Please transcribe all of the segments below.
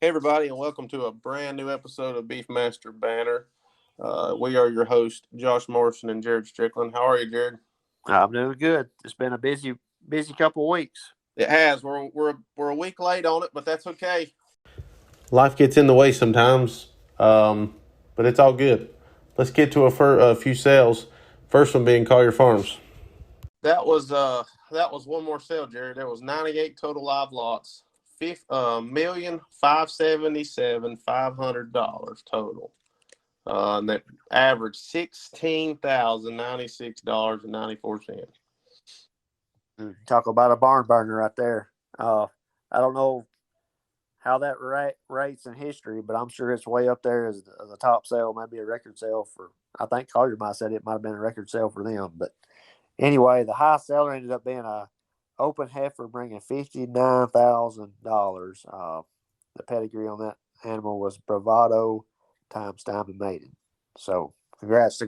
Hey, everybody, and welcome to a brand new episode of Beefmaster Banner. We are your hosts, Josh Morrison and Jared Strickland. How are you, Jared? I'm doing good. It's been a busy couple of weeks. It has. We're a week late on it, but that's okay. Life gets in the way sometimes, but it's all good. Let's get to a few sales. First one being Collier Farms. That was one more sale, Jared. There was 98 total live lots. $1,577,500 total. And that averaged $16,096.94. Talk about a barn burner right there. I don't know how that rates in history, but I'm sure it's way up there as a top sale, maybe a record sale for. I think Collier might have said it might have been a record sale for them. But anyway, the high seller ended up being a open heifer, bringing $59,000. The pedigree on that animal was Bravado times Diamond Maiden. So congrats to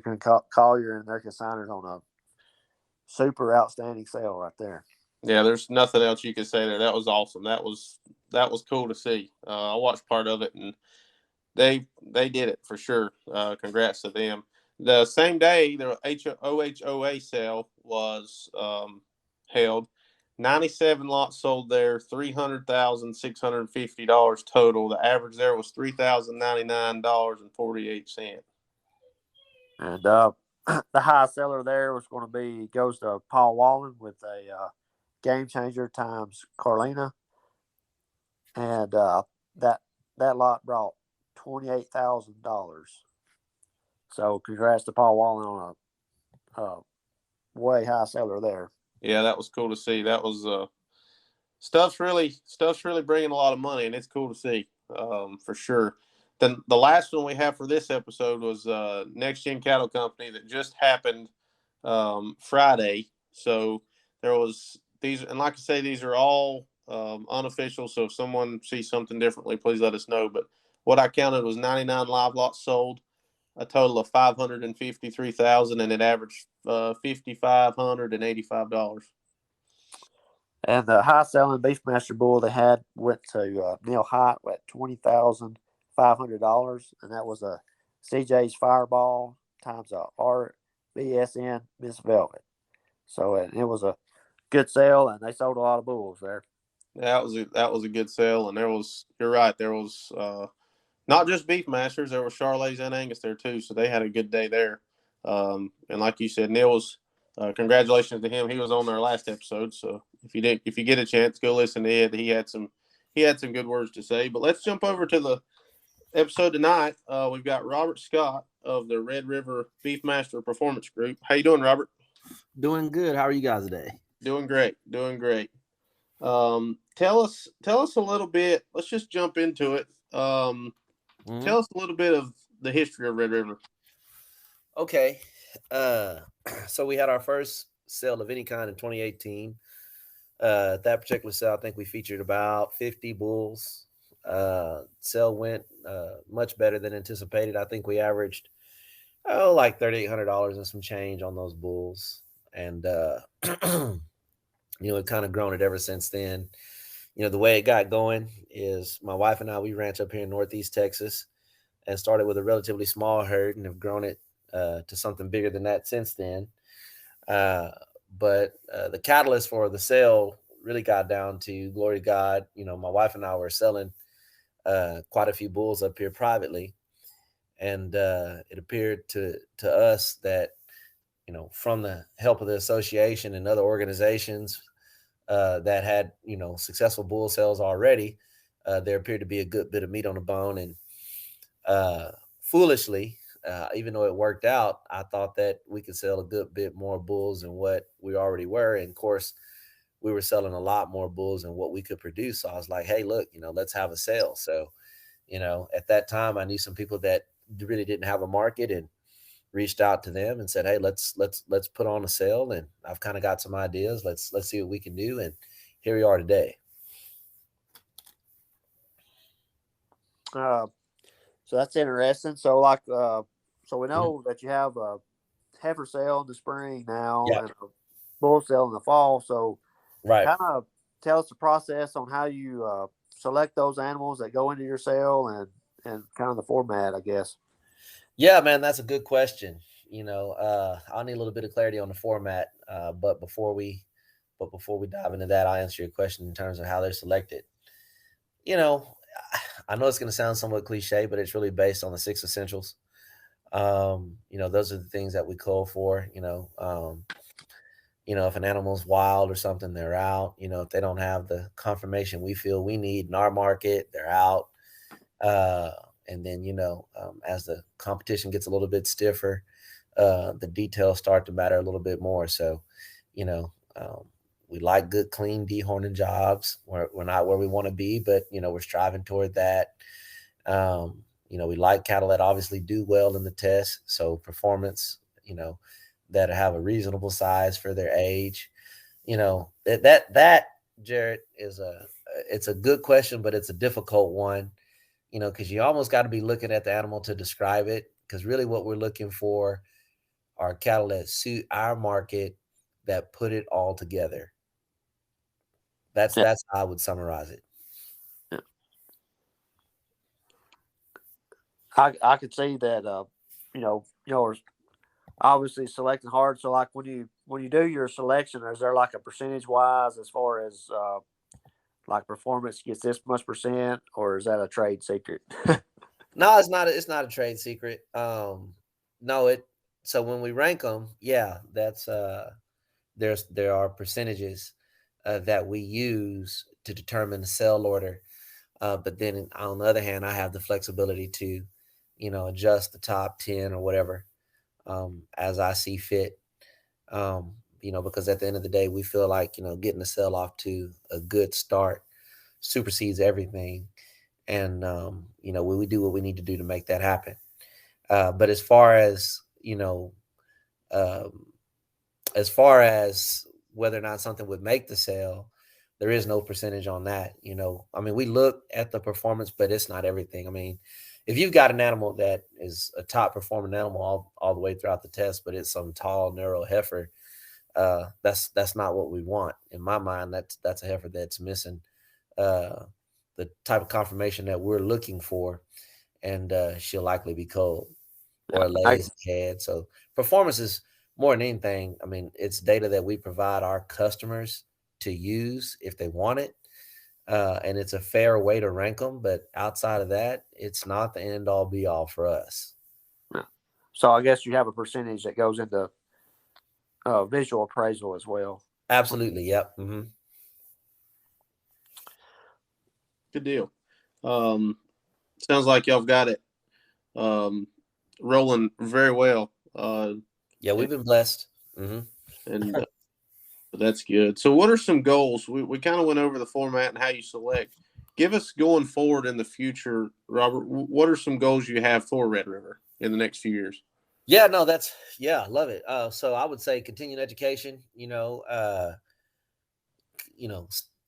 Collier and their consigners on a super outstanding sale right there. Yeah, there's nothing else you could say there. That was awesome. That was cool to see. I watched part of it, and they did it for sure. Congrats to them. The same day, the OHOA sale was held. 97 lots sold there, $300,650 total. The average there was $3,099.48. And the high seller there goes to Paul Wallen with a Game Changer times Carlina, and that lot brought $28,000. So congrats to Paul Wallen on a way high seller there. Yeah, that was cool to see. That was stuff's really bringing a lot of money, and it's cool to see for sure. Then the last one we have for this episode was Next Gen Cattle Company that just happened Friday. So there was these, and like I say, these are all unofficial. So if someone sees something differently, please let us know. But what I counted was 99 live lots sold, a total of $553,000, and it averaged $5,585. And the high selling Beefmaster bull they had went to Neil Height at $20,500, and that was a CJ's Fireball times a RBSN Miss Velvet. So it was a good sale, and they sold a lot of bulls there. That was a good sale, and you're right, there was not just Beefmasters, there were Charolais and Angus there too, so they had a good day there. And like you said, Neil was congratulations to him. He was on our last episode, so if you get a chance, go listen to it. He had some good words to say. But let's jump over to the episode tonight. We've got Robert Scott of the Red River Beefmaster Performance Group. How you doing, Robert? Doing good. How are you guys today? Doing great. Tell us a little bit. Let's just jump into it. Tell us a little bit of the history of Red River. Okay. So we had our first sale of any kind in 2018. At that particular sale, I think we featured about 50 bulls. Sale went much better than anticipated. I think we averaged like $3,800 and some change on those bulls, and we've kind of grown it ever since then. The way it got going is my wife and I, we ranch up here in Northeast Texas, and started with a relatively small herd and have grown it to something bigger than that since then. But the catalyst for the sale really got down to, glory to God, my wife and I were selling quite a few bulls up here privately. And it appeared to us that, from the help of the association and other organizations that had, successful bull sales already, there appeared to be a good bit of meat on the bone. And foolishly, even though it worked out, I thought that we could sell a good bit more bulls than what we already were. And of course, we were selling a lot more bulls than what we could produce. So I was like, hey, look, let's have a sale. So, at that time, I knew some people that really didn't have a market, and reached out to them and said, hey, let's put on a sale. And I've kind of got some ideas. Let's see what we can do. And here we are today. So that's interesting. So so we know that you have a heifer sale in the spring now, and a bull sale in the fall. So right, kind of tell us the process on how you select those animals that go into your sale and kind of the format, I guess? Yeah, man, that's a good question. I'll need a little bit of clarity on the format. But before we dive into that, I'll answer your question in terms of how they're selected. You know, I know it's going to sound somewhat cliche, but it's really based on the six essentials. Those are the things that we call for. If an animal's wild or something, they're out. If they don't have the confirmation we feel we need in our market, they're out. Uh, and then, as the competition gets a little bit stiffer, the details start to matter a little bit more. So, you know, um, we like good, clean dehorning jobs. We're not where we want to be, but, we're striving toward that. We like cattle that obviously do well in the test. So performance, that have a reasonable size for their age. That Jared it's a good question, but it's a difficult one, because you almost got to be looking at the animal to describe it. Because really, what we're looking for are cattle that suit our market, that put it all together. Yeah. That's how I would summarize it. Yeah. I could see that. You're obviously selecting hard. So, like when you do your selection, is there like a percentage wise as far as like performance gets this much percent, or is that a trade secret? No, it's not. It's not a trade secret. No, it. So when we rank them, yeah, that's there are percentages that we use to determine the sell order. But then on the other hand, I have the flexibility to, adjust the top 10 or whatever as I see fit. Because at the end of the day, we feel like, getting the sell off to a good start supersedes everything. And, we do what we need to do to make that happen. But um, as far as whether or not something would make the sale, there is no percentage on that. I mean, we look at the performance, but it's not everything. I mean, if you've got an animal that is a top performing animal all the way throughout the test, but it's some tall, narrow heifer, that's not what we want. In my mind, that's a heifer that's missing uh, the type of confirmation that we're looking for, and she'll likely be cold Yeah, or lays head. So performance is more than anything. I mean, it's data that we provide our customers to use if they want it. And it's a fair way to rank them. But outside of that, it's not the end all be all for us. yeah. So I guess you have a percentage that goes into visual appraisal as well. Absolutely. Yep. Good deal. Sounds like y'all got it rolling very well. Yeah, we've been blessed. And that's good. So, what are some goals? We kind of went over the format and how you select. Give us going forward in the future, Robert. What are some goals you have for Red River in the next few years? Yeah, no, I love it. So I would say continued education.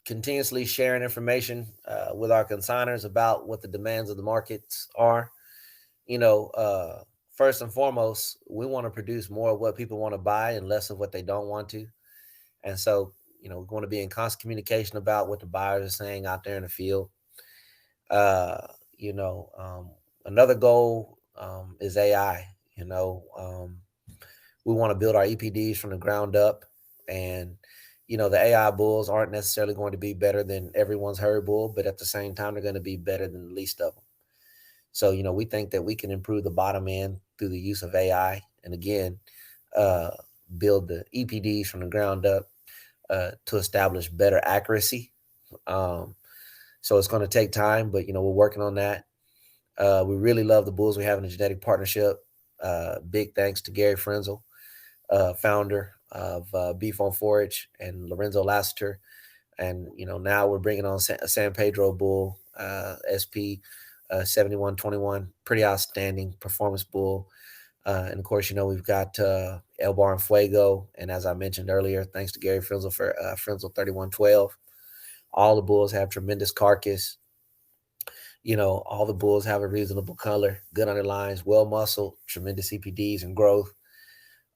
Continuously sharing information with our consigners about what the demands of the markets are. First and foremost, we want to produce more of what people want to buy and less of what they don't want to. And so, we want to be in constant communication about what the buyers are saying out there in the field. Uh, Another goal is AI. We want to build our EPDs from the ground up, and the AI bulls aren't necessarily going to be better than everyone's herd bull, but at the same time, they're going to be better than the least of them. So, we think that we can improve the bottom end through the use of AI, and again, build the EPDs from the ground up to establish better accuracy. So it's going to take time, but we're working on that. We really love the bulls we have in the genetic partnership. Big thanks to Gary Frenzel, founder of Beef on Forage, and Lorenzo Lassiter. And now we're bringing on a San Pedro bull, SP 7121, pretty outstanding performance bull. And of course, we've got El Bar and Fuego. And as I mentioned earlier, thanks to Gary Frenzel for Frenzel 3112. All the bulls have tremendous carcass. All the bulls have a reasonable color, good underlines, well muscled, tremendous EPDs and growth.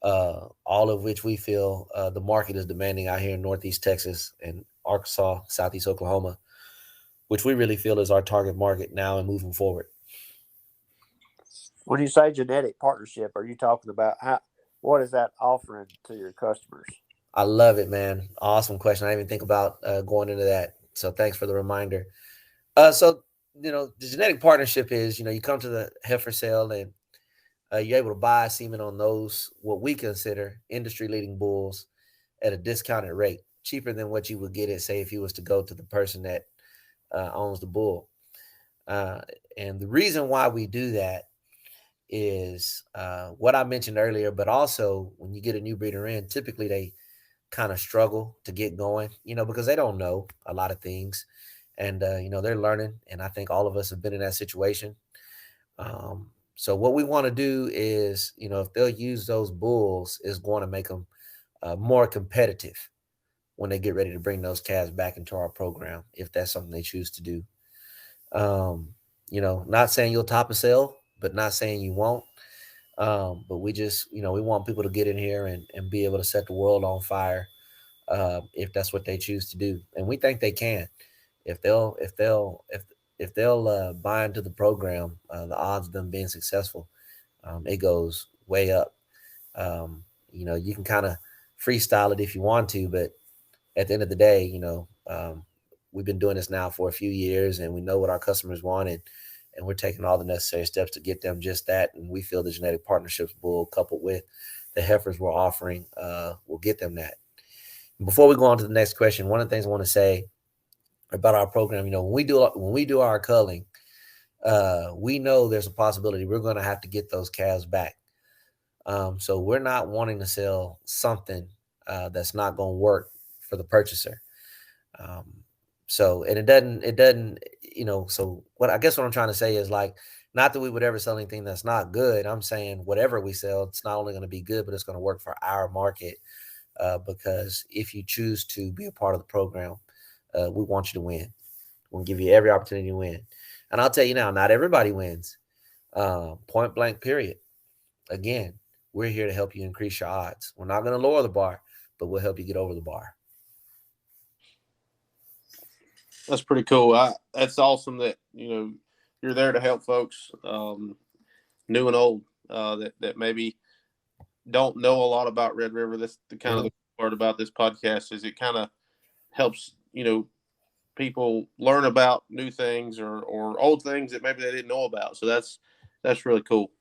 All of which we feel the market is demanding out here in Northeast Texas and Arkansas, Southeast Oklahoma. which we really feel is our target market now and moving forward. When you say genetic partnership, are you talking about what is that offering to your customers? I love it, man. Awesome question. I didn't even think about going into that. So thanks for the reminder. So, the genetic partnership is, you come to the heifer sale and you're able to buy semen on those, what we consider industry leading bulls at a discounted rate, cheaper than what you would get it, say, if you was to go to the person that owns the bull. And the reason why we do that is what I mentioned earlier, but also when you get a new breeder in, typically they kind of struggle to get going, because they don't know a lot of things. And, they're learning. And I think all of us have been in that situation. So what we want to do is, if they'll use those bulls, is going to make them more competitive when they get ready to bring those calves back into our program, if that's something they choose to do. Not saying you'll top a sale, but not saying you won't. But we just, we want people to get in here and be able to set the world on fire if that's what they choose to do. And we think they can. If they'll buy into the program, the odds of them being successful, it goes way up. You can kind of freestyle it if you want to, but at the end of the day, we've been doing this now for a few years, and we know what our customers want, and we're taking all the necessary steps to get them just that. And we feel the genetic partnerships bull, coupled with the heifers we're offering, will get them that. Before we go on to the next question, one of the things I want to say about our program, when we do our culling, we know there's a possibility we're going to have to get those calves back. So we're not wanting to sell something that's not going to work for the purchaser. And it doesn't, so what I'm trying to say is, like, not that we would ever sell anything that's not good. I'm saying whatever we sell, it's not only going to be good, but it's going to work for our market. Because if you choose to be a part of the program, we want you to win. We'll give you every opportunity to win. And I'll tell you now, not everybody wins. Point blank, period. Again, we're here to help you increase your odds. We're not going to lower the bar, but we'll help you get over the bar. That's pretty cool. That's awesome that, you're there to help folks, new and old, that maybe don't know a lot about Red River. That's the kind of the part about this podcast, is it kind of helps, people learn about new things or old things that maybe they didn't know about. So that's really cool.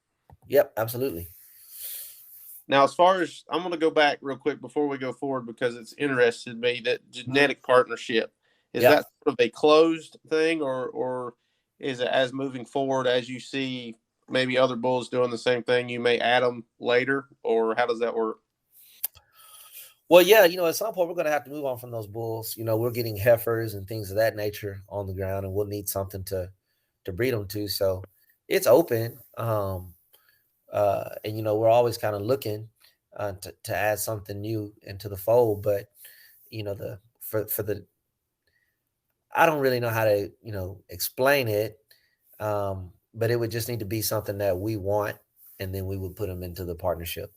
Yep, absolutely. Now, as far as, I'm going to go back real quick before we go forward, because it's interested me that genetic partnership, is that sort of a closed thing, or is it, as moving forward, as you see maybe other bulls doing the same thing, you may add them later, or how does that work? Well, yeah, at some point we're going to have to move on from those bulls. We're getting heifers and things of that nature on the ground, and we'll need something to breed them to. So it's open. And we're always kind of looking to add something new into the fold. But I don't really know how to explain it. But it would just need to be something that we want, and then we would put them into the partnership,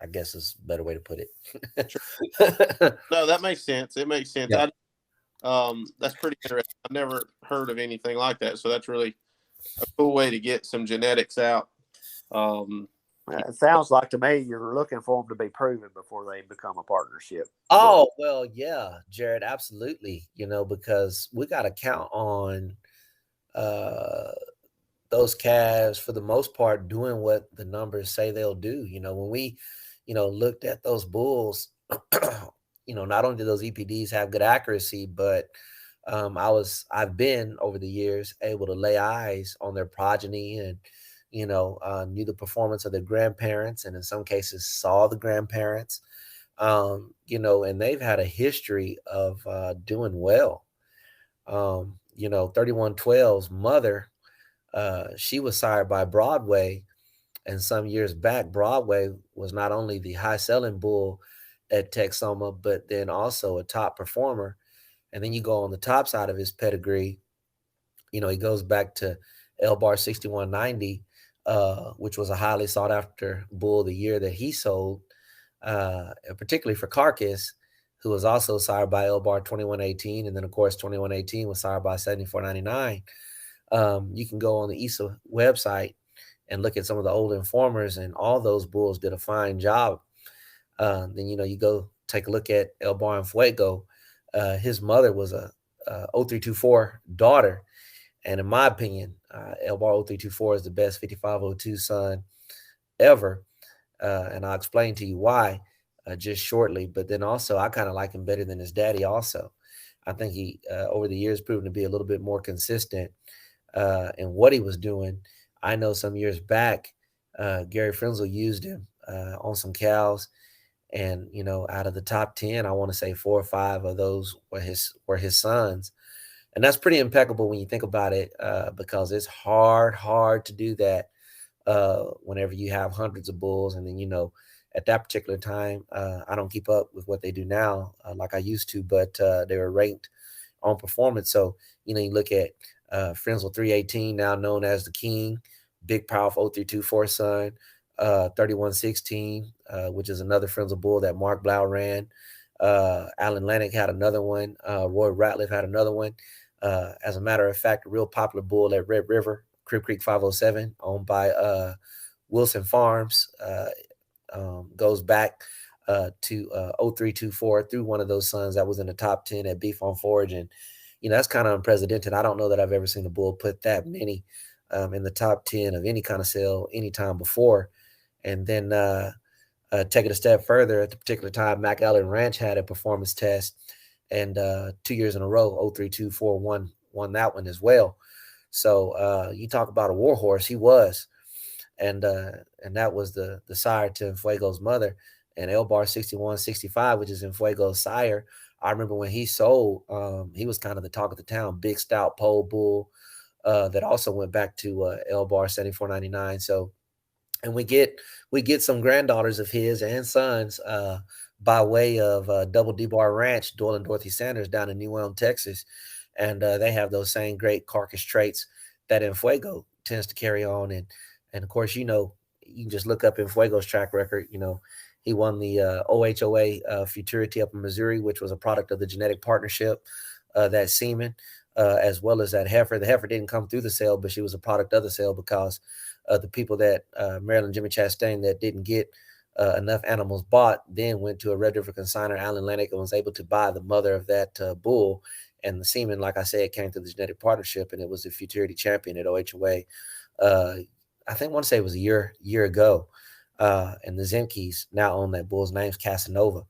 I guess is a better way to put it. No, that makes sense. It makes sense. Yeah. That's pretty interesting. I've never heard of anything like that. So that's really a cool way to get some genetics out. It sounds like to me you're looking for them to be proven before they become a partnership. Oh, well, yeah, Jared, absolutely. Because we got to count on those calves, for the most part, doing what the numbers say they'll do. When we, looked at those bulls, not only do those EPDs have good accuracy, but I've been over the years able to lay eyes on their progeny, and knew the performance of their grandparents, and in some cases saw the grandparents, and they've had a history of doing well. 3112's mother, she was sired by Broadway, and some years back, Broadway was not only the high selling bull at Texoma, but then also a top performer. And then you go on the top side of his pedigree, he goes back to L-Bar 6190, which was a highly sought after bull the year that he sold, particularly for carcass, who was also sired by Elbar 2118, and then of course 2118 was sired by 7499. You can go on the ISA website and look at some of the old informers, and all those bulls did a fine job. Then you go take a look at Elbar and Fuego. His mother was a 0324 daughter, and in my opinion, Elbar 0324 is the best 5502 son ever. And I'll explain to you why just shortly. But then also, I kind of like him better than his daddy also. I think he, over the years, proven to be a little bit more consistent in what he was doing. I know some years back, Gary Frenzel used him on some cows. And, out of the top 10, I want to say 4 or 5 of those were his sons. And that's pretty impeccable when you think about it, because it's hard to do that whenever you have hundreds of bulls. And then, at that particular time, I don't keep up with what they do now like I used to, but they were ranked on performance. So, you look at Frenzel 318, now known as the King, big, powerful 0324 son, 3116, which is another Frenzel bull that Mark Blau ran. Alan Lennox had another one. Roy Ratliff had another one. As a matter of fact, a real popular bull at Red River, Crib Creek 507, owned by Wilson Farms, goes back to 0324 through one of those sons that was in the top 10 at Beef on Forage. And, that's kind of unprecedented. I don't know that I've ever seen a bull put that many in the top 10 of any kind of sale anytime before. And then take it a step further, at the particular time, Mac Allen Ranch had a performance test, and 2 years in a row, 0324 won that one as well. So you talk about a war horse, he was. And that was the sire to Fuego's mother. And Elbar 6165, which is Fuego's sire, I remember when he sold, he was kind of the talk of the town, big, stout pole bull that also went back to Elbar 7499. So, and we get some granddaughters of his and sons by way of Double D Bar Ranch, Doyle and Dorothy Sanders down in New Ulm, Texas. And they have those same great carcass traits that Fuego tends to carry on. And of course, you can just look up Fuego's track record. He won the OHOA Futurity up in Missouri, which was a product of the genetic partnership, that semen, as well as that heifer. The heifer didn't come through the sale, but she was a product of the sale because the people that Maryland Jimmy Chastain that didn't get enough animals bought then went to a Red River consignor, Alan Lennox, and was able to buy the mother of that bull. And the semen, like I said, came through the genetic partnership, and it was the Futurity champion at OHOA. I want to say it was a year ago. And the Zemke's now own that bull's name's Casanova.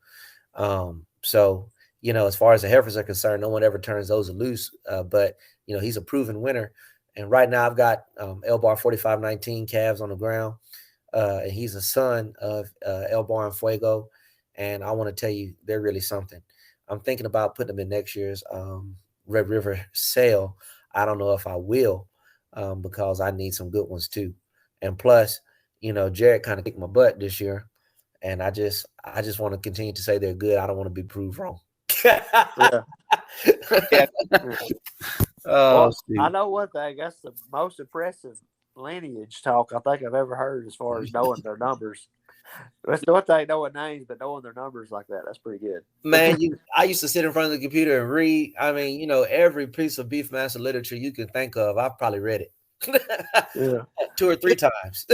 So, as far as the heifers are concerned, no one ever turns those loose. But, he's a proven winner. And right now I've got Elbar 4519 calves on the ground. And he's a son of Elbar and Fuego. And I want to tell you, they're really something. I'm thinking about putting them in next year's Red River sale. I don't know if I will because I need some good ones too. And plus, Jared kind of kicked my butt this year. And I just want to continue to say they're good. I don't want to be proved wrong. Yeah. Oh, I know one thing. That's the most impressive lineage talk I think I've ever heard as far as knowing their numbers. That's one thing, knowing names, but knowing their numbers like that, that's pretty good. Man, I used to sit in front of the computer and read. I mean, every piece of Beefmaster literature you can think of, I've probably read it. Yeah. 2 or 3 times.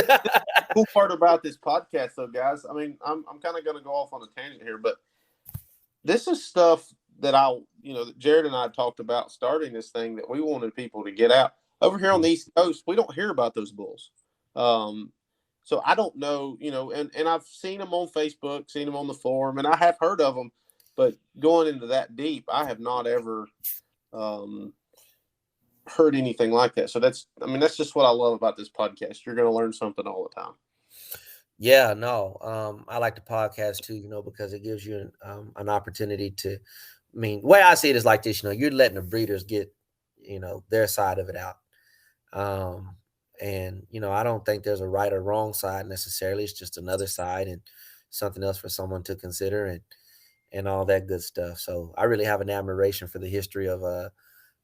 Cool part about this podcast, though, guys. I mean, I'm kind of going to go off on a tangent here, but this is stuff that that Jared and I talked about starting this thing that we wanted people to get out. Over here on the East Coast, we don't hear about those bulls. So I don't know, and I've seen them on Facebook, seen them on the forum, and I have heard of them, but going into that deep, I have not ever heard anything like that. So that's just what I love about this podcast. You're going to learn something all the time. Yeah, no, I like the podcast too, because it gives you an opportunity to, the way I see it is like this, you're letting the breeders get, their side of it out. And, I don't think there's a right or wrong side necessarily. It's just another side and something else for someone to consider and all that good stuff. So I really have an admiration for the history of,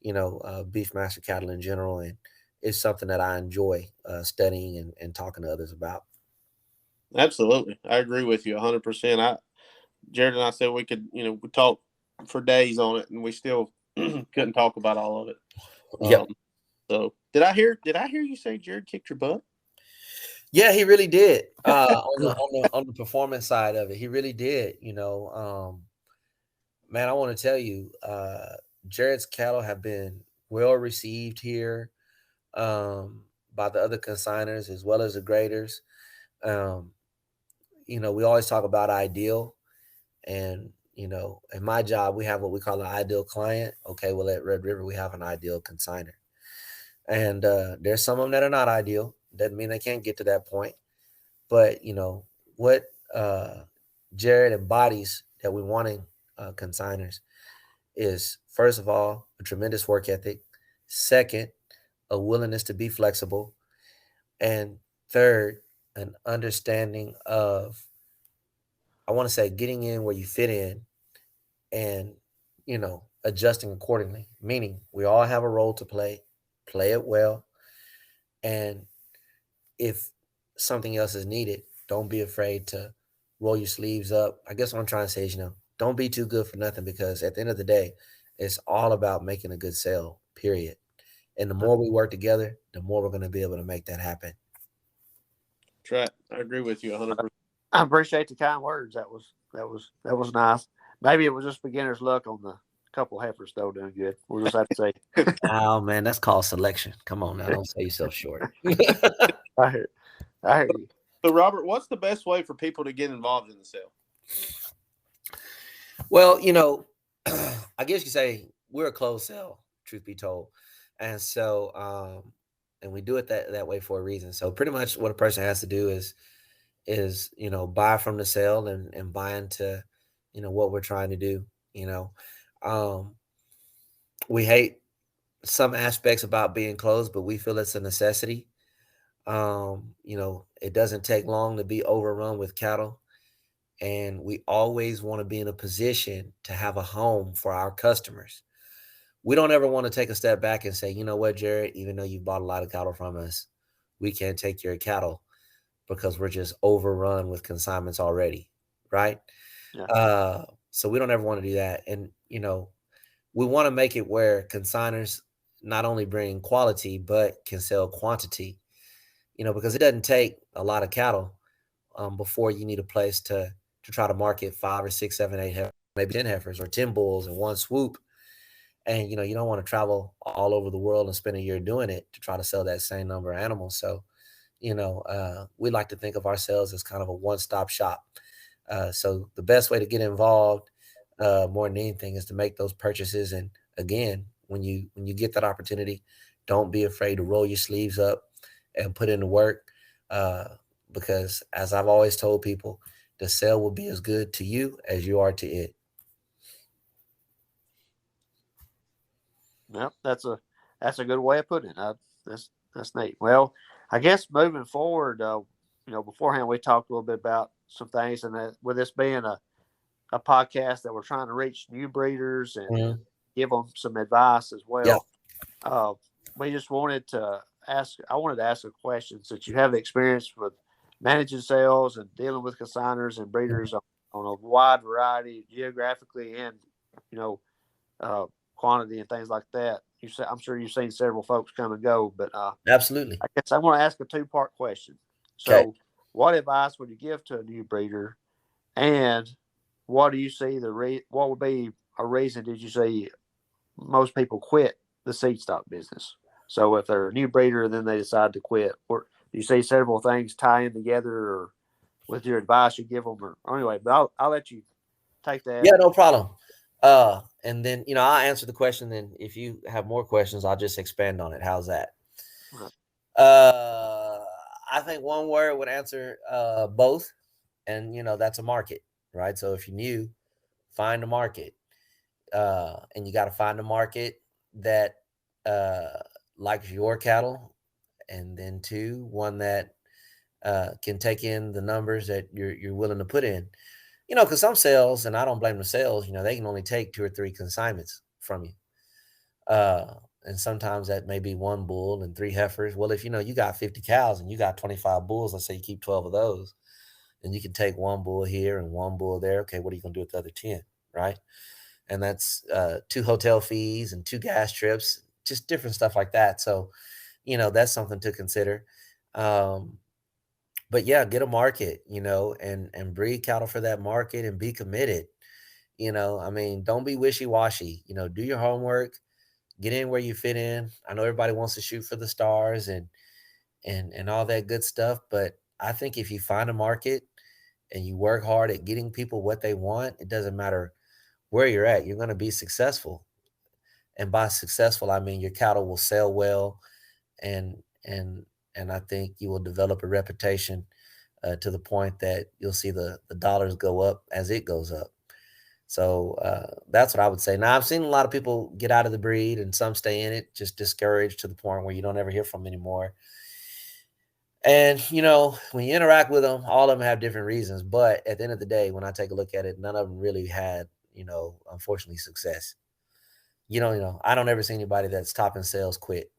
Beefmaster cattle in general. And it's something that I enjoy studying and talking to others about. Absolutely. I agree with you 100%. Jared and I said we could, we talk for days on it, and we still couldn't talk about all of it. Yep. So did I hear you say Jared kicked your butt? Yeah, he really did. On the performance side of it, he really did. Man, I want to tell you, Jared's cattle have been well received here by the other consigners as well as the graders. Um, we always talk about ideal, and in my job, we have what we call an ideal client. Okay, well at Red River, we have an ideal consigner, and there's some of them that are not ideal. Doesn't mean they can't get to that point, but what Jared embodies that we want in consigners is, first of all, a tremendous work ethic. Second, a willingness to be flexible. And third, an understanding of, I want to say, getting in where you fit in and, adjusting accordingly. Meaning we all have a role to play it well. And if something else is needed, don't be afraid to roll your sleeves up. I guess what I'm trying to say is, don't be too good for nothing, because at the end of the day, it's all about making a good sale, period. And the more we work together, the more we're going to be able to make that happen. That's right. I agree with you 100%. I appreciate the kind words. That was nice. Maybe it was just beginner's luck on the couple heifers though doing good. We'll just have to say. Oh man, that's called selection. Come on now, don't sell yourself short. I hear you. So Robert, what's the best way for people to get involved in the sale? Well, I guess you say we're a closed sale, truth be told. And so and we do it that way for a reason. So pretty much what a person has to do is buy from the sale and buy into what we're trying to do. We hate some aspects about being closed, but we feel it's a necessity. It doesn't take long to be overrun with cattle, and we always want to be in a position to have a home for our customers. We don't ever want to take a step back and say, you know what, Jared, even though you bought a lot of cattle from us, we can't take your cattle because we're just overrun with consignments already, right? Yeah. So we don't ever want to do that. And, we want to make it where consigners not only bring quality, but can sell quantity, because it doesn't take a lot of cattle before you need a place to try to market 5 or 6, 7, 8 heifers, maybe 10 heifers or 10 bulls in one swoop. And, you don't want to travel all over the world and spend a year doing it to try to sell that same number of animals. So, we like to think of ourselves as kind of a one-stop shop. So the best way to get involved more than anything is to make those purchases. And again, when you get that opportunity, don't be afraid to roll your sleeves up and put in the work. Because as I've always told people, the sale will be as good to you as you are to it. Yep, that's a good way of putting it. That's neat. Well, I guess moving forward, beforehand we talked a little bit about some things, and that with this being a podcast that we're trying to reach new breeders and give them some advice as well. Yeah. We just wanted to ask. I wanted to ask a question, since you have experience with managing sales and dealing with consigners and breeders on a wide variety geographically and quantity and things like that. I'm sure you've seen several folks come and go, but Absolutely. I guess I want to ask a 2-part question. So, what advice would you give to a new breeder, and what do you see what would be a reason did you see most people quit the seed stock business? So, if they're a new breeder and then they decide to quit, or do you see several things tying together, or with your advice you give them, or anyway? But I'll let you take that. Yeah, no problem. And then I'll answer the question. Then if you have more questions, I'll just expand on it. How's that? Right. I think one word would answer both, and that's a market, right? So if you're new, find a market, and you got to find a market that likes your cattle, and then 2, one that can take in the numbers that you're willing to put in. Because some sales, and I don't blame the sales, they can only take 2 or 3 consignments from you. And sometimes that may be 1 bull and 3 heifers. Well, if you got 50 cows and you got 25 bulls, let's say you keep 12 of those, And you can take one bull here and one bull there. Okay, what are you going to do with the other 10, right? And that's 2 hotel fees and 2 gas trips, just different stuff like that. So, that's something to consider. Um, but yeah, get a market, and breed cattle for that market and be committed. I mean, don't be wishy-washy. Do your homework, get in where you fit in. I know everybody wants to shoot for the stars and all that good stuff, but I think if you find a market and you work hard at getting people what they want, it doesn't matter where you're at, you're going to be successful. And by successful, I mean your cattle will sell well, and and and I think you will develop a reputation to the point that you'll see the dollars go up as it goes up. So that's what I would say. Now I've seen a lot of people get out of the breed, and some stay in it, just discouraged to the point where you don't ever hear from them anymore. And when you interact with them, all of them have different reasons. But at the end of the day, when I take a look at it, none of them really had, unfortunately, success. I don't ever see anybody that's topping sales quit.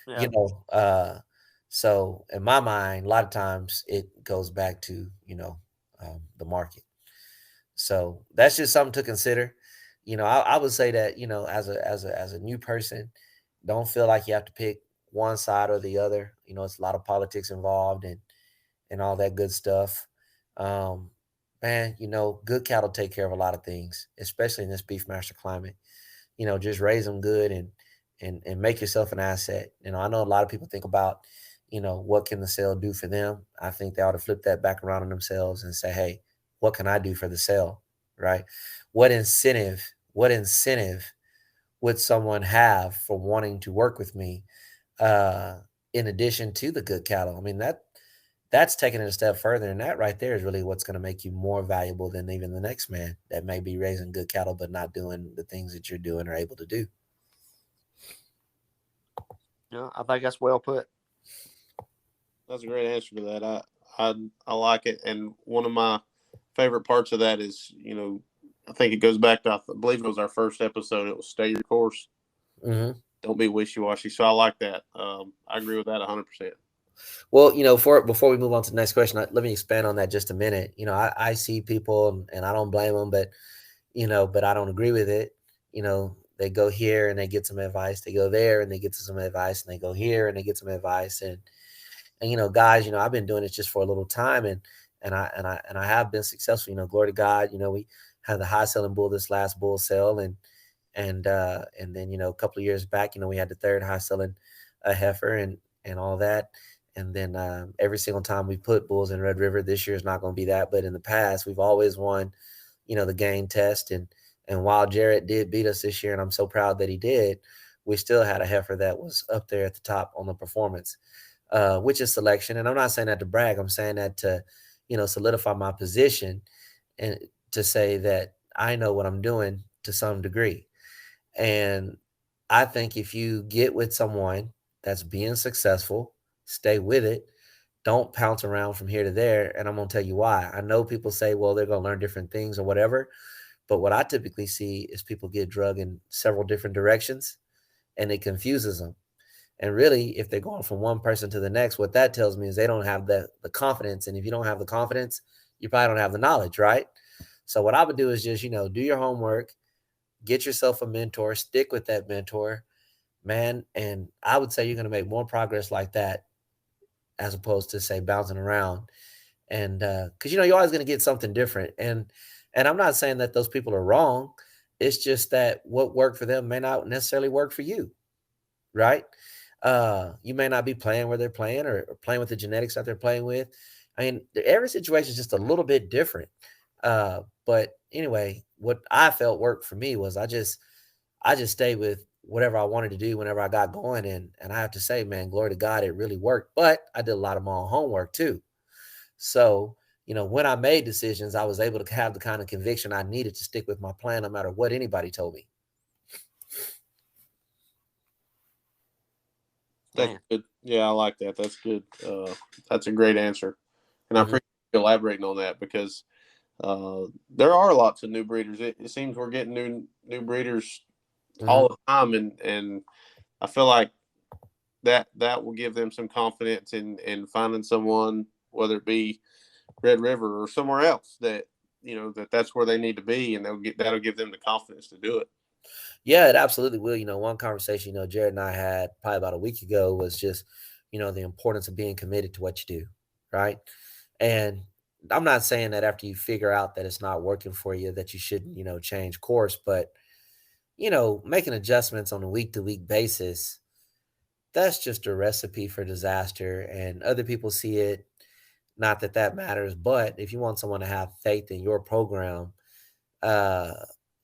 Yeah. you know, uh, so in my mind, a lot of times it goes back to, the market. So that's just something to consider. I would say that, as a new person, don't feel like you have to pick one side or the other. It's a lot of politics involved and all that good stuff. Um, man, good cattle take care of a lot of things, especially in this Beefmaster climate. Just raise them good and make yourself an asset. I know a lot of people think about, what can the sale do for them? I think they ought to flip that back around on themselves and say, hey, what can I do for the sale? Right? What incentive would someone have for wanting to work with me uh in addition to the good cattle? I mean, that's taking it a step further, and that right there is really what's going to make you more valuable than even the next man that may be raising good cattle but not doing the things that you're doing or able to do. Yeah, I think that's well put. That's a great answer to that. I like it, and one of my favorite parts of that is, I think it goes back to, I believe it was our first episode. It was stay your course. Hmm. Don't be wishy washy. So I like that. I agree with that 100%. Well, before we move on to the next question, let me expand on that just a minute. I see people, and I don't blame them, but I don't agree with it. They go here and they get some advice. They go there and they get some advice, and they go here and they get some advice. And guys, I've been doing this just for a little time, and I have been successful. Glory to God. We had the high selling bull this last bull sale, and then a couple of years back, we had the third high selling heifer and all that. And then every single time we put bulls in Red River, this year is not going to be that, but in the past we've always won, the game test. And while Jarrett did beat us this year, and I'm so proud that he did, we still had a heifer that was up there at the top on the performance, which is selection. And I'm not saying that to brag. I'm saying that to, solidify my position and to say that I know what I'm doing to some degree. And I think if you get with someone that's being successful, stay with it. Don't pounce around from here to there. And I'm going to tell you why. I know people say, well, they're going to learn different things or whatever. But what I typically see is people get drug in several different directions, and it confuses them. And really, if they're going from one person to the next, what that tells me is they don't have the confidence. And if you don't have the confidence, you probably don't have the knowledge, right? So what I would do is just, do your homework, get yourself a mentor, stick with that mentor, man. And I would say you're going to make more progress like that as opposed to, say, bouncing around. And because you're always going to get something different. And I'm not saying that those people are wrong. It's just that what worked for them may not necessarily work for you, right? You may not be playing where they're playing, or playing with the genetics that they're playing with. I mean, every situation is just a little bit different. But anyway, what I felt worked for me was I just stayed with whatever I wanted to do whenever I got going. And I have to say, man, glory to God, it really worked. But I did a lot of my own homework too. So, when I made decisions, I was able to have the kind of conviction I needed to stick with my plan no matter what anybody told me. That's Man. good. Yeah, I like that. That's good. That's a great answer. And I Hmm. appreciate you elaborating on that, because there are lots of new breeders. It seems we're getting new breeders Hmm. all the time, and I feel like that will give them some confidence in finding someone whether it be Red River or somewhere else, that that's where they need to be, and that'll give them the confidence to do it. Yeah, it absolutely will. One conversation, Jared and I had probably about a week ago was just, the importance of being committed to what you do, right? And I'm not saying that after you figure out that it's not working for you that you shouldn't, change course, but making adjustments on a week to week basis, that's just a recipe for disaster. And other people see it. Not that that matters, but if you want someone to have faith in your program, uh,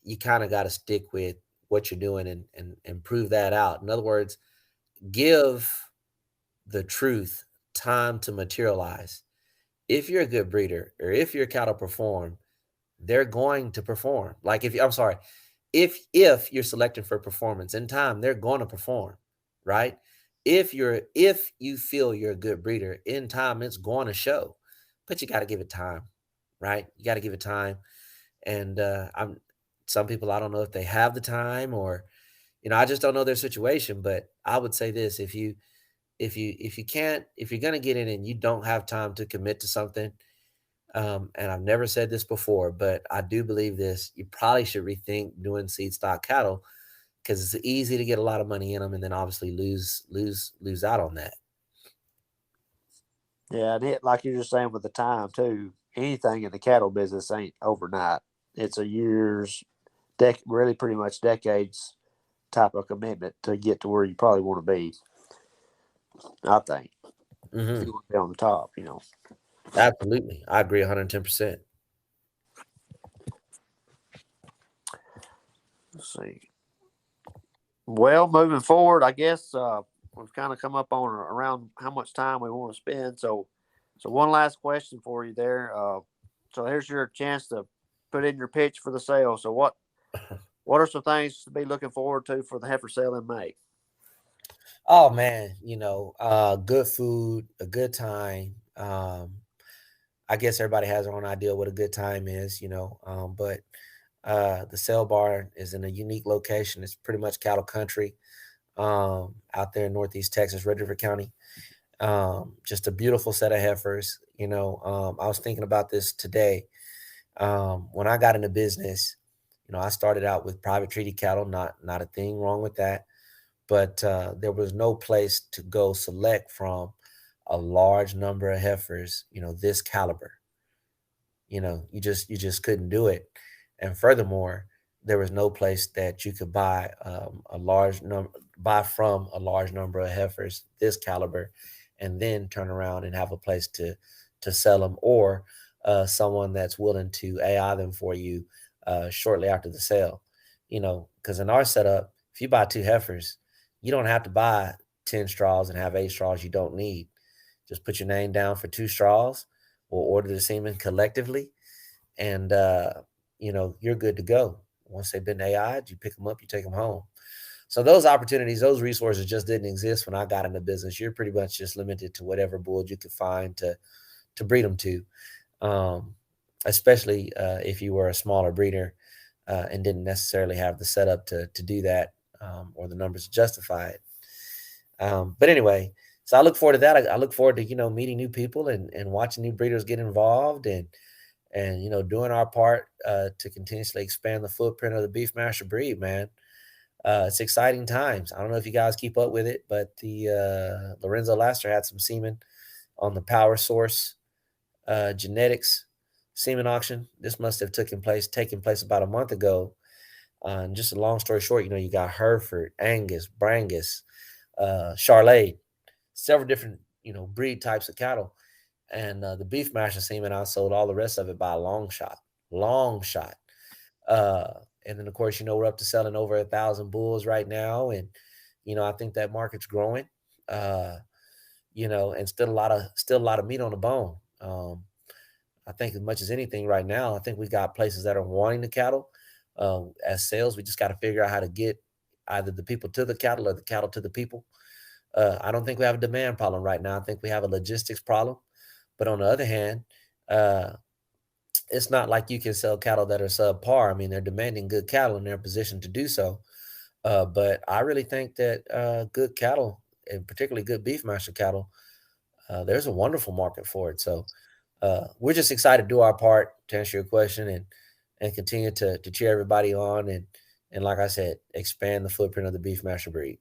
you kind of got to stick with what you're doing and prove that out. In other words, give the truth time to materialize. If you're a good breeder or if your cattle perform, they're going to perform. Like if you're selected for performance in time, they're going to perform, right? If you feel you're a good breeder in time, it's going to show. But you got to give it time, right? You got to give it time. And I'm some people, I don't know if they have the time or I just don't know their situation. But I would say this: if you can't, if you're gonna get in and you don't have time to commit to something, and I've never said this before, but I do believe this, you probably should rethink doing seed stock cattle because it's easy to get a lot of money in them and then obviously lose out on that. Yeah, and like you're just saying with the time too, anything in the cattle business ain't overnight. It's a years, really pretty much decades type of commitment to get to where you probably want to be. I think if you want to be on the top, Absolutely, I agree 110%. Let's see. Well, moving forward, I guess we've kind of come up on around how much time we want to spend. So one last question for you there. So here's your chance to put in your pitch for the sale. So what are some things to be looking forward to for the heifer sale in May? Oh man, good food, a good time. I guess everybody has their own idea what a good time is, but the sale barn is in a unique location. It's pretty much cattle country out there in Northeast Texas, Red River County. Just a beautiful set of heifers. I was thinking about this today. When I got into business, I started out with private treaty cattle, not a thing wrong with that. But there was no place to go select from a large number of heifers, this caliber. You just couldn't do it. And furthermore, there was no place that you could buy buy from a large number of heifers this caliber, and then turn around and have a place to sell them, or someone that's willing to AI them for you shortly after the sale. Because in our setup, if you buy two heifers, you don't have to buy 10 straws and have 8 straws you don't need. Just put your name down for 2 straws. We'll order the semen collectively, and you're good to go. Once they've been AI'd, you pick them up, you take them home. So those opportunities, those resources just didn't exist when I got into business. You're pretty much just limited to whatever bulls you could find to breed them to, especially if you were a smaller breeder and didn't necessarily have the setup to do that, or the numbers to justify it. But anyway, so I look forward to that. I look forward to meeting new people and watching new breeders get involved and doing our part to continuously expand the footprint of the Beefmaster breed, man. It's exciting times. I don't know if you guys keep up with it, but the Lorenzo Laster had some semen on the Power Source Genetics semen auction. This must have taken place about a month ago. And just a long story short, you got Hereford, Angus, Brangus, Charolais, several different breed types of cattle, and the Beefmaster semen outsold all the rest of it by a long shot. And then of course we're up to selling over 1,000 bulls right now, and I think that market's growing. And still a lot of meat on the bone. I think as much as anything right now, I think we got places that are wanting the cattle. As sales, we just got to figure out how to get either the people to the cattle or the cattle to the people. I don't think we have a demand problem right now. I think we have a logistics problem. But on the other hand, it's not like you can sell cattle that are subpar. I mean, they're demanding good cattle and they're in a position to do so. But I really think that good cattle, and particularly good Beefmaster cattle, there's a wonderful market for it. So we're just excited to do our part to answer your question and continue to cheer everybody on and like I said, expand the footprint of the Beefmaster breed.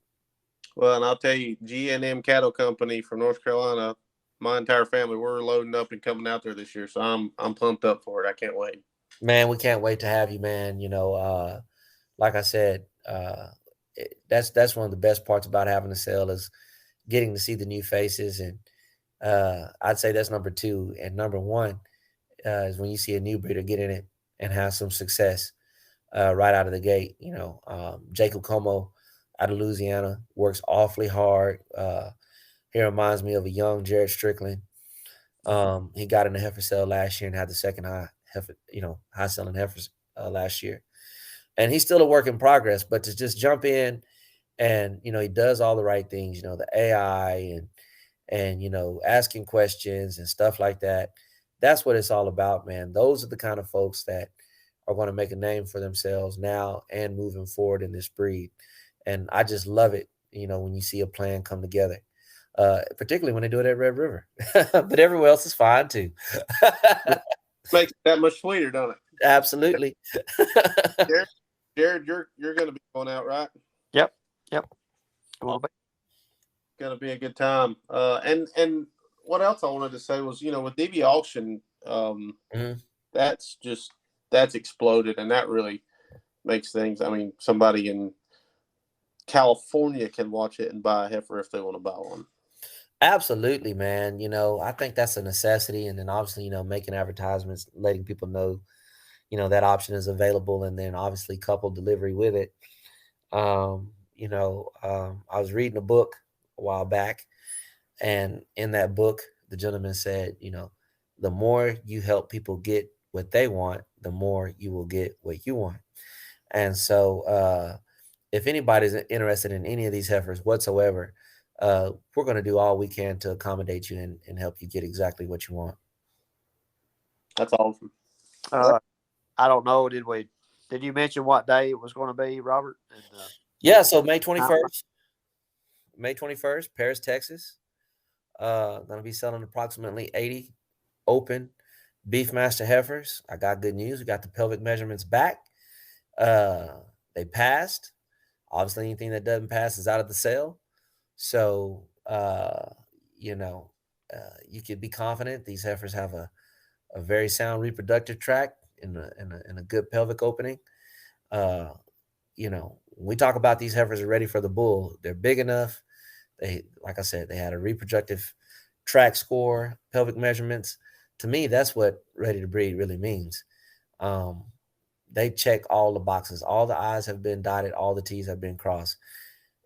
Well, and I'll tell you, G&M Cattle Company from North Carolina, my entire family, we're loading up and coming out there this year. So I'm pumped up for it. I can't wait. Man, we can't wait to have you, man. Like I said, that's one of the best parts about having a sale is getting to see the new faces. And I'd say that's number two. And number one is when you see a new breeder get in it and have some success right out of the gate. Jacob Como out of Louisiana works awfully hard. He reminds me of a young Jared Strickland. He got in the heifer sale last year and had the second high selling heifers last year. And he's still a work in progress, but to just jump in and, he does all the right things, the AI and asking questions and stuff like that. That's what it's all about, man. Those are the kind of folks that are going to make a name for themselves now and moving forward in this breed. And I just love it, when you see a plan come together, particularly when they do it at Red River. But everywhere else is fine too. Makes it that much sweeter, don't it? Absolutely. Jared, you're going to be going out, right? Yep. Going to be a good time. And what else I wanted to say was, with DB auction, that's exploded, and that really makes things. I mean, somebody in California can watch it and buy a heifer if they want to buy one. Absolutely, man. I think that's a necessity. And then obviously, making advertisements, letting people know, that option is available, and then obviously couple delivery with it. I was reading a book a while back, and in that book, the gentleman said, the more you help people get what they want, the more you will get what you want. And so, if anybody's interested in any of these heifers whatsoever, we're going to do all we can to accommodate you and help you get exactly what you want. That's awesome. I don't know. Did you mention what day it was going to be, Robert? Yeah. So May 21st, Paris, Texas. Going to be selling approximately 80 open Beefmaster heifers. I got good news. We got the pelvic measurements back. They passed. Obviously, anything that doesn't pass is out of the sale. So, you could be confident these heifers have a very sound reproductive tract and a good pelvic opening. When we talk about these heifers are ready for the bull, they're big enough. Like I said, they had a reproductive tract score, pelvic measurements. To me, that's what ready to breed really means. They check all the boxes. All the I's have been dotted. All the T's have been crossed.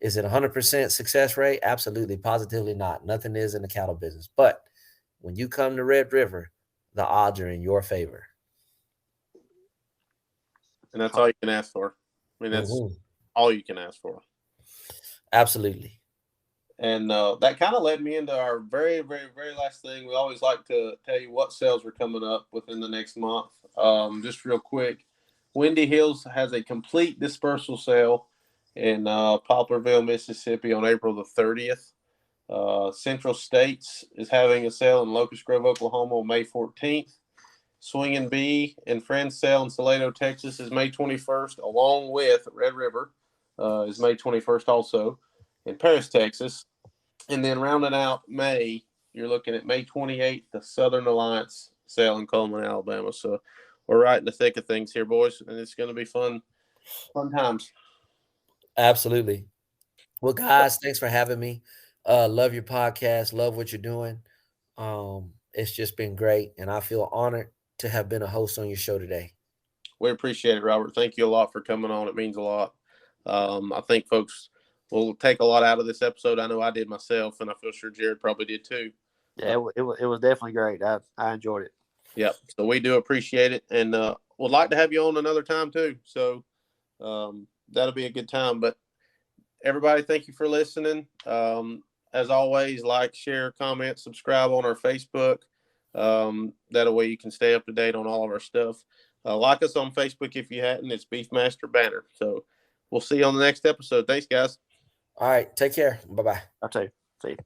Is it 100% success rate? Absolutely, positively not. Nothing is in the cattle business. But when you come to Red River, the odds are in your favor. And that's all you can ask for. I mean, that's all you can ask for. Absolutely. And that kind of led me into our very, very, very last thing. We always like to tell you what sales are coming up within the next month. Just real quick, Windy Hills has a complete dispersal sale in Poplarville, Mississippi on April the 30th. Central States is having a sale in Locust Grove, Oklahoma on May 14th. Swingin' Bee and Friends sale in Salado, Texas is May 21st, along with Red River is May 21st also in Paris, Texas. And then rounding out May, you're looking at May 28th, the Southern Alliance sale in Coleman, Alabama. So we're right in the thick of things here, boys, and it's going to be fun times. Absolutely. Well, guys, thanks for having me. Love your podcast. Love what you're doing. It's just been great, and I feel honored to have been a host on your show today. We appreciate it, Robert. Thank you a lot for coming on. It means a lot. I think folks will take a lot out of this episode. I know I did myself, and I feel sure Jared probably did too. Yeah, it was definitely great. I enjoyed it. Yep. So we do appreciate it, and would like to have you on another time too. So that'll be a good time. But everybody, thank you for listening. As always, like, share, comment, subscribe on our Facebook. That way you can stay up to date on all of our stuff. Like us on Facebook if you hadn't. It's Beefmaster Banner. So we'll see you on the next episode. Thanks, guys. All right. Take care. Bye-bye. I'll tell you. See you.